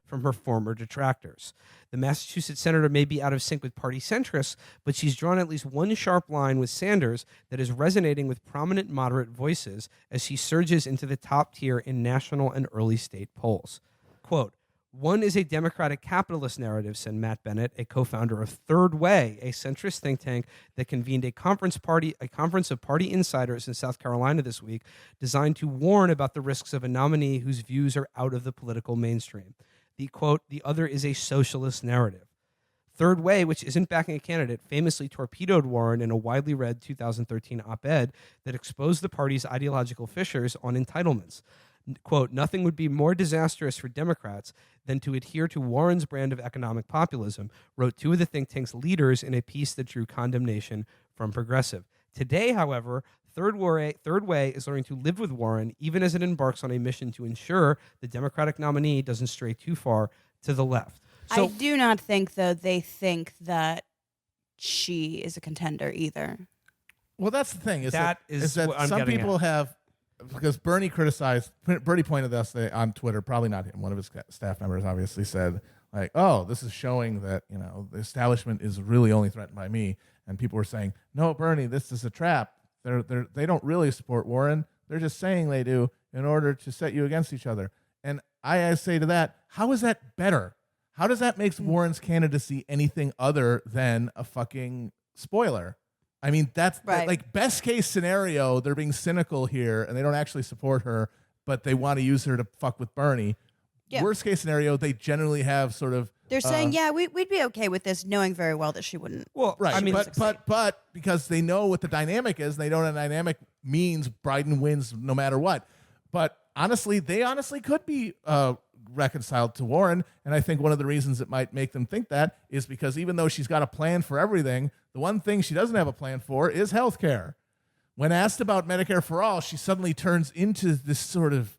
from her former detractors. The Massachusetts senator may be out of sync with party centrists, but she's drawn at least one sharp line with Sanders that is resonating with prominent moderate voices as she surges into the top tier in national and early state polls. Quote, "One is a democratic capitalist narrative," said Matt Bennett, a co-founder of Third Way, a centrist think tank that convened a conference of party insiders in South Carolina this week, designed to warn about the risks of a nominee whose views are out of the political mainstream. The quote, "The other is a socialist narrative." Third Way, which isn't backing a candidate, famously torpedoed Warren in a widely read 2013 op-ed that exposed the party's ideological fissures on entitlements. Quote, "Nothing would be more disastrous for Democrats than to adhere to Warren's brand of economic populism," wrote two of the think tank's leaders in a piece that drew condemnation from progressive. Today, however, Third Way is learning to live with Warren, even as it embarks on a mission to ensure the Democratic nominee doesn't stray too far to the left. So, I do not think, though, they think that she is a contender either. Well, that's the thing. Is that that what I'm some getting people at. have, because Bernie pointed us on Twitter, probably not him, one of his staff members obviously said, like, oh, this is showing that, the establishment is really only threatened by me. And people were saying, no, Bernie, this is a trap. They don't really support Warren. They're just saying they do in order to set you against each other. And I say to that, how is that better? How does that make Warren's candidacy anything other than a fucking spoiler? I mean, that's right. Like best case scenario, they're being cynical here and they don't actually support her, but they want to use her to fuck with Bernie. Yeah. Worst case scenario, they generally have sort of. They're saying, yeah, we'd be okay with this, knowing very well that she wouldn't. Well, right. I mean, but because they know what the dynamic is, they know what the dynamic means. Biden wins no matter what. But honestly, they could be reconciled to Warren. And I think one of the reasons it might make them think that is because even though she's got a plan for everything, the one thing she doesn't have a plan for is health care. When asked about Medicare for all, she suddenly turns into this sort of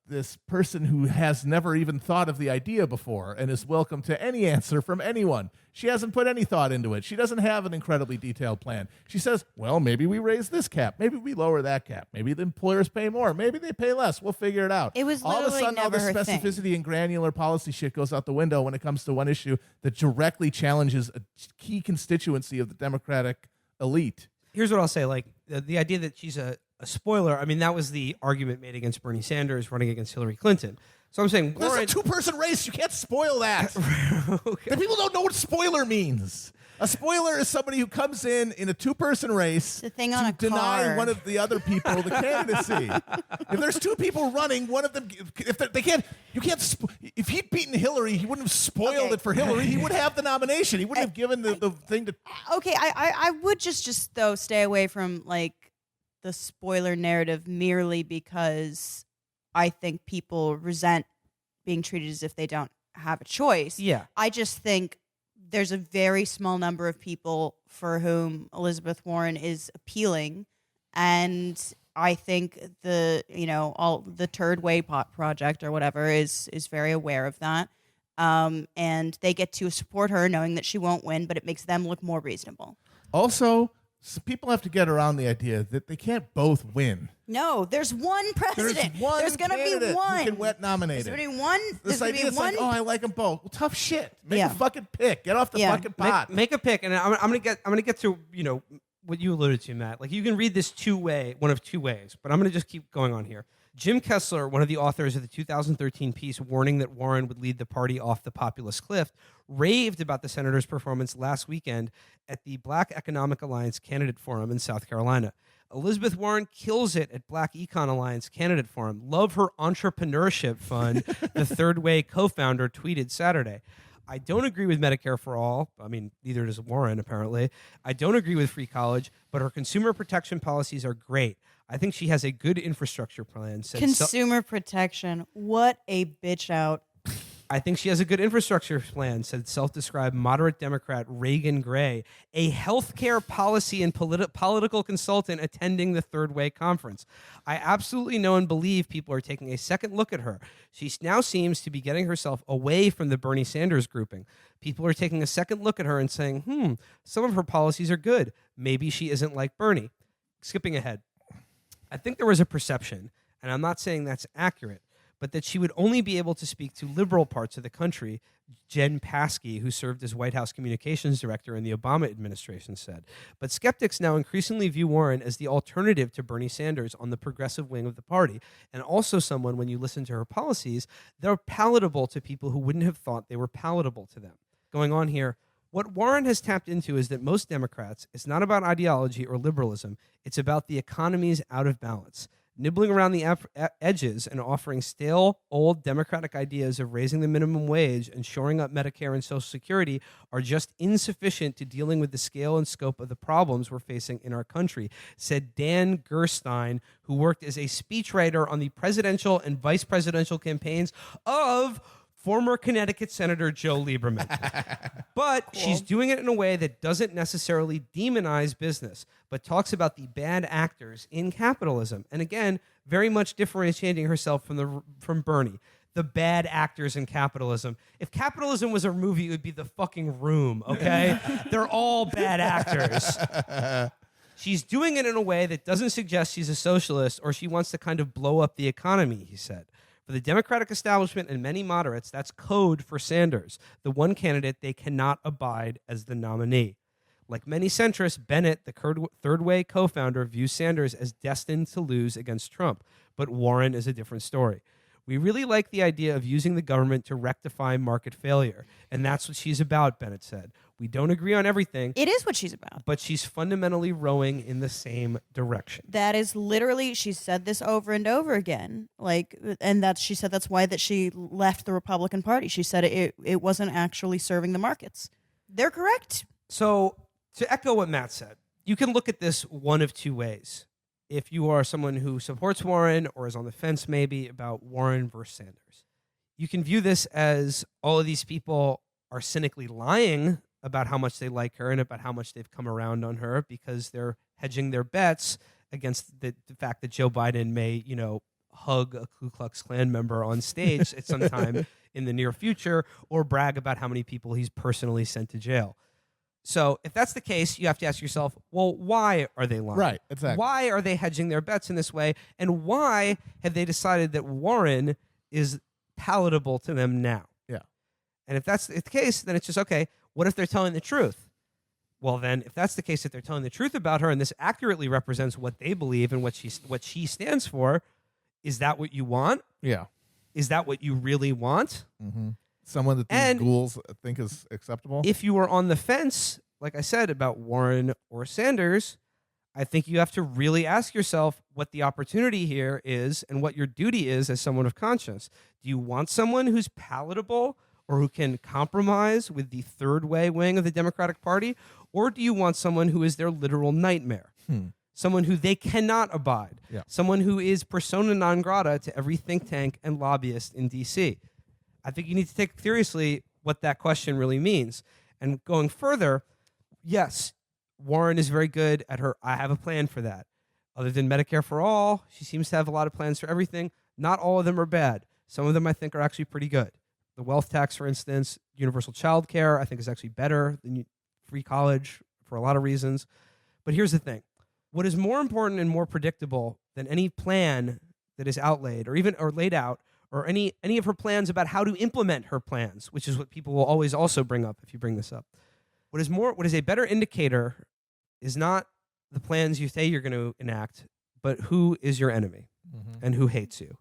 this person who has never even thought of the idea before and is welcome to any answer from anyone. She hasn't put any thought into it. She doesn't have an incredibly detailed plan. She says, well, maybe we raise this cap. Maybe we lower that cap. Maybe the employers pay more. Maybe they pay less. We'll figure it out. It was all of a sudden, all the specificity and granular policy shit goes out the window when it comes to one issue that directly challenges a key constituency of the Democratic elite. Here's what I'll say. Like the idea that she's a spoiler, I mean, that was the argument made against Bernie Sanders running against Hillary Clinton. So I'm saying Warren, there's a two-person race. You can't spoil that. Okay. The people don't know what spoiler means. A spoiler is somebody who comes in a two-person race the thing on to a deny car. one of the other people the candidacy. If there's two people running, one of them, if he'd beaten Hillary, he wouldn't have spoiled it for Hillary. He would have the nomination. He wouldn't have given the thing to. Okay, I would just though stay away from like the spoiler narrative merely because I think people resent being treated as if they don't have a choice. Yeah. I just think there's a very small number of people for whom Elizabeth Warren is appealing, and I think the Third Way project or whatever is very aware of that. And they get to support her knowing that she won't win, but it makes them look more reasonable. Also, so people have to get around the idea that they can't both win. No, there's one president. There's going to be one. Who can get nominated. There's going to be one. This idea is like, I like them both. Well, tough shit. Make Yeah. a fucking pick. Get off the fucking pot. Make a pick, and I'm gonna get to what you alluded to, Matt. Like you can read this one of two ways, but I'm gonna just keep going on here. Jim Kessler, one of the authors of the 2013 piece warning that Warren would lead the party off the populist cliff, raved about the senator's performance last weekend at the Black Economic Alliance Candidate Forum in South Carolina. Elizabeth Warren kills it at Black Econ Alliance Candidate Forum. Love her entrepreneurship fund, the Third Way co-founder tweeted Saturday. I don't agree with Medicare for all. I mean, neither does Warren, apparently. I don't agree with free college, but her consumer protection policies are great. I think she has a good infrastructure plan. Consumer protection. What a bitch out. I think she has a good infrastructure plan, said self-described moderate Democrat Reagan Gray, a healthcare policy and political consultant attending the Third Way conference. I absolutely know and believe people are taking a second look at her. She now seems to be getting herself away from the Bernie Sanders grouping. People are taking a second look at her and saying, some of her policies are good. Maybe she isn't like Bernie. Skipping ahead. I think there was a perception, and I'm not saying that's accurate, but that she would only be able to speak to liberal parts of the country, Jen Psaki, who served as White House communications director in the Obama administration, said. But skeptics now increasingly view Warren as the alternative to Bernie Sanders on the progressive wing of the party, and also someone, when you listen to her policies, they're palatable to people who wouldn't have thought they were palatable to them. Going on here, what Warren has tapped into is that most Democrats, it's not about ideology or liberalism, it's about the economy's out of balance. Nibbling around the edges and offering stale, old Democratic ideas of raising the minimum wage and shoring up Medicare and Social Security are just insufficient to dealing with the scale and scope of the problems we're facing in our country, said Dan Gerstein, who worked as a speechwriter on the presidential and vice presidential campaigns of former Connecticut Senator Joe Lieberman. But she's doing it in a way that doesn't necessarily demonize business, but talks about the bad actors in capitalism. And again, very much differentiating herself from Bernie. The bad actors in capitalism. If capitalism was a movie, it would be The Fucking Room, okay? They're all bad actors. She's doing it in a way that doesn't suggest she's a socialist or she wants to kind of blow up the economy, he said. For the Democratic establishment and many moderates, that's code for Sanders, the one candidate they cannot abide as the nominee. Like many centrists, Bennett, the Third Way co-founder, views Sanders as destined to lose against Trump, but Warren is a different story. We really like the idea of using the government to rectify market failure, and that's what she's about, Bennett said. We don't agree on everything. It is what she's about. But she's fundamentally rowing in the same direction. That is literally, she said this over and over again. She said that's why that she left the Republican Party. She said it wasn't actually serving the markets. They're correct. So to echo what Matt said, you can look at this one of two ways. If you are someone who supports Warren or is on the fence maybe about Warren versus Sanders, you can view this as all of these people are cynically lying about how much they like her and about how much they've come around on her because they're hedging their bets against the fact that Joe Biden may, hug a Ku Klux Klan member on stage at some time in the near future or brag about how many people he's personally sent to jail. So if that's the case, you have to ask yourself, well, why are they lying? Right, exactly. Why are they hedging their bets in this way? And why have they decided that Warren is palatable to them now? Yeah. And if that's the case, then it's just, okay, what if they're telling the truth? Well, then, if that's the case, that they're telling the truth about her and this accurately represents what they believe and what she stands for, is that what you want? Yeah. Is that what you really want? Mm-hmm. Someone that these ghouls think is acceptable? If you were on the fence, like I said, about Warren or Sanders, I think you have to really ask yourself what the opportunity here is and what your duty is as someone of conscience. Do you want someone who's palatable or who can compromise with the third way wing of the Democratic Party? Or do you want someone who is their literal nightmare? Someone who they cannot abide? Yeah. Someone who is persona non grata to every think tank and lobbyist in D.C.? I think you need to take seriously what that question really means. And going further, yes, Warren is very good at her, I have a plan for that. Other than Medicare for all, she seems to have a lot of plans for everything. Not all of them are bad. Some of them I think are actually pretty good. The wealth tax, for instance, universal child care, I think is actually better than free college for a lot of reasons. But here's the thing. What is more important and more predictable than any plan that is outlaid or laid out, or any of her plans about how to implement her plans, which is what people will always also bring up if you bring this up. What is a better indicator is not the plans you say you're going to enact, but who is your enemy and who hates you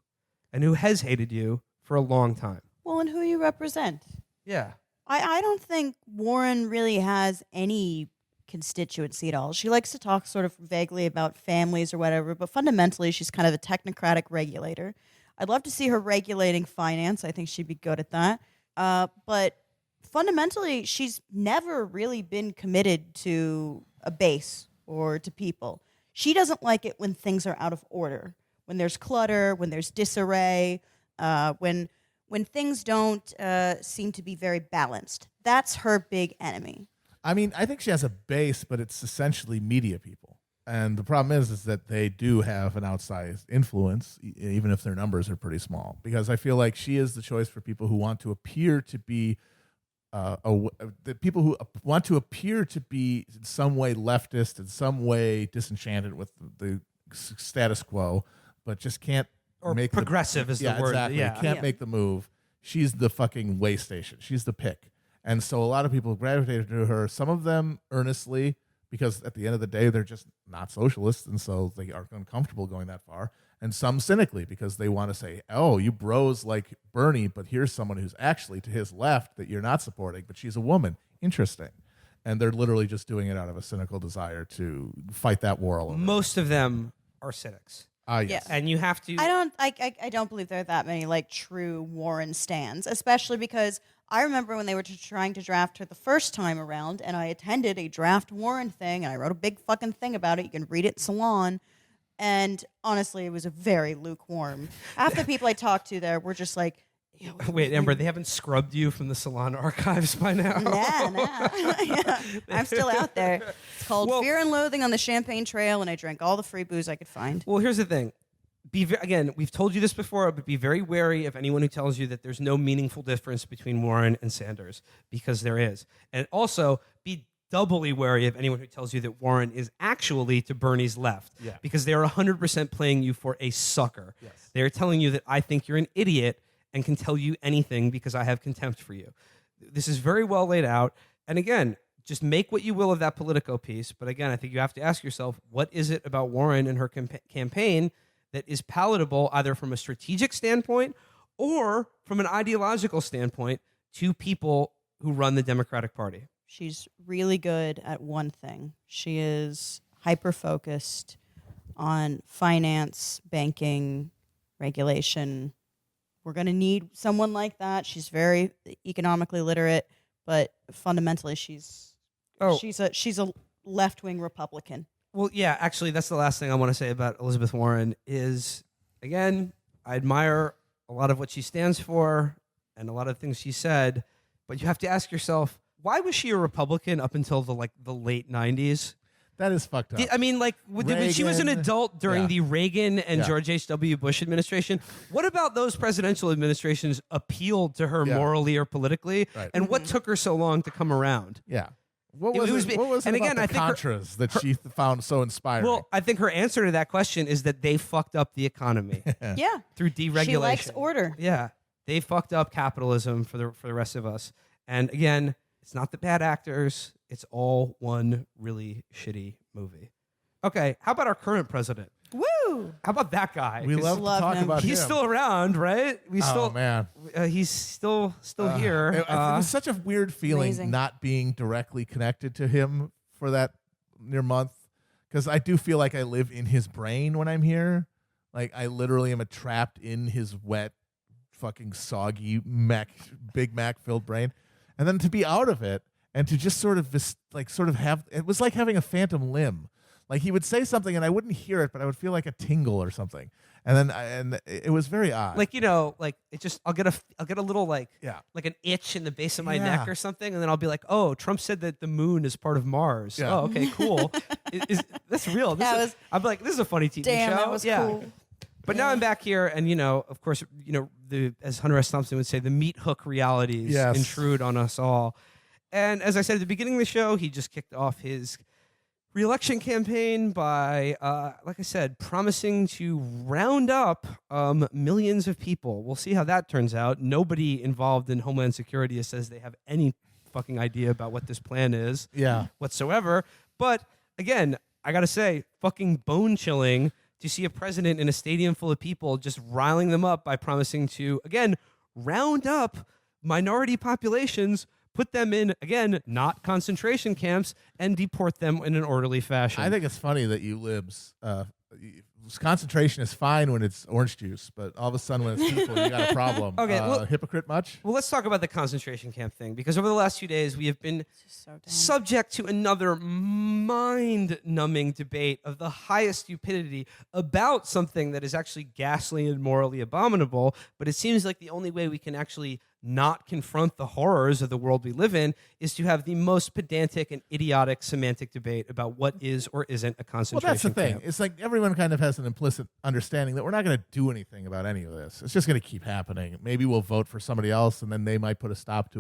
and who has hated you for a long time. Well, and who you represent. Yeah. I don't think Warren really has any constituency at all. She likes to talk sort of vaguely about families or whatever, but fundamentally she's kind of a technocratic regulator. I'd love to see her regulating finance. I think she'd be good at that. But fundamentally, she's never really been committed to a base or to people. She doesn't like it when things are out of order, when there's clutter, when there's disarray, when things don't seem to be very balanced. That's her big enemy. I mean, I think she has a base, but it's essentially media people. And the problem is that they do have an outsized influence, even if their numbers are pretty small. Because I feel like she is the choice for people who want to appear to be, the people who want to appear to be in some way leftist, in some way disenchanted with the status quo, but just can't Or make progressive is the word. Exactly. Yeah. Can't make the move. She's the fucking way station. She's the pick. And so a lot of people gravitated to her. Some of them earnestly, because at the end of the day, they're just not socialists, and so they are uncomfortable going that far. And some cynically, because they want to say, oh, you bros like Bernie, but here's someone who's actually to his left that you're not supporting, but she's a woman. Interesting. And they're literally just doing it out of a cynical desire to fight that war all over. Most of them are cynics. Yes. Yeah. And you have to. I don't believe there are that many like true Warren stands, especially because I remember when they were trying to draft her the first time around, and I attended a draft Warren thing, and I wrote a big fucking thing about it. You can read it at Salon. And honestly, it was a very lukewarm. Half the people I talked to there were just like, Wait, Amber, they haven't scrubbed you from the Salon archives by now? nah. Yeah, I'm still out there. It's called Well- Fear and Loathing on the Champagne Trail, and I drank all the free booze I could find. Well, here's the thing. Again, we've told you this before, but be very wary of anyone who tells you that there's no meaningful difference between Warren and Sanders, because there is. And also, be doubly wary of anyone who tells you that Warren is actually to Bernie's left, because they are 100% playing you for a sucker. Yes. They are telling you that I think you're an idiot and can tell you anything because I have contempt for you. This is very well laid out. And again, just make what you will of that Politico piece. But again, I think you have to ask yourself, what is it about Warren and her campaign that is palatable either from a strategic standpoint or from an ideological standpoint to people who run the Democratic Party? She's really good at one thing. She is hyper-focused on finance, banking, regulation. We're going to need someone like that. She's very economically literate, but fundamentally she's a left-wing Republican. Well, yeah, actually, that's the last thing I want to say about Elizabeth Warren is, again, I admire a lot of what she stands for and a lot of things she said, but you have to ask yourself, why was she a Republican up until the late 90s? That is fucked up. I mean, when she was an Reagan. adult during Yeah. the Reagan and Yeah. George H.W. Bush administration, what about those presidential administrations appealed to her Yeah. morally or politically? Right. And what took her so long to come around? Yeah. What It was was- it? What was it and about again, the I think Contras that she found so inspiring? Well, I think her answer to that question is that they fucked up the economy Yeah. through deregulation. She likes order. Yeah, they fucked up capitalism for the rest of us. And again, it's not the bad actors; it's all one really shitty movie. Okay, how about our current president? Woo! How about that guy? we 'Cause love to love talk him. about he's him. still around, right? Oh man, He's still here. It was such a weird feeling Amazing. not being directly connected to him for that near month, because I do feel like I live in his brain when I'm here. Like I literally am trapped in his wet, fucking soggy Big Mac filled brain, and then to be out of it and to just sort of have it was like having a phantom limb. Like he would say something and I wouldn't hear it, but I would feel like a tingle or something, and then it was very odd. it just I'll get a little like an itch in the base of my neck or something, and then I'll be like, oh, Trump said that the moon is part of Mars. Yeah. Oh, okay, cool. That's real. I'm like, this is a funny TV Damn, show. that was cool. But now I'm back here, and of course, as Hunter S. Thompson would say, the meat hook realities intrude on us all. And as I said at the beginning of the show, he just kicked off his re-election campaign by, like I said, promising to round up millions of people. We'll see how that turns out. Nobody involved in Homeland Security says they have any fucking idea about what this plan is whatsoever. But again, I got to say, fucking bone-chilling to see a president in a stadium full of people just riling them up by promising to, again, round up minority populations, put them in, again, not concentration camps, and deport them in an orderly fashion. I think it's funny that you libs, concentration is fine when it's orange juice, but all of a sudden when it's people, you got a problem. Okay, well- hypocrite much? Well, let's talk about the concentration camp thing, because over the last few days, we have been So dumb. subject to another mind-numbing debate of the highest stupidity about something that is actually ghastly and morally abominable, but it seems like the only way we can actually not confront the horrors of the world we live in is to have the most pedantic and idiotic semantic debate about what is or isn't a Well, concentration that's the thing. camp. It's like everyone kind of has an implicit understanding that we're not going to do anything about any of this. It's just going to keep happening. Maybe we'll vote for somebody else, and then they might put a stop to it.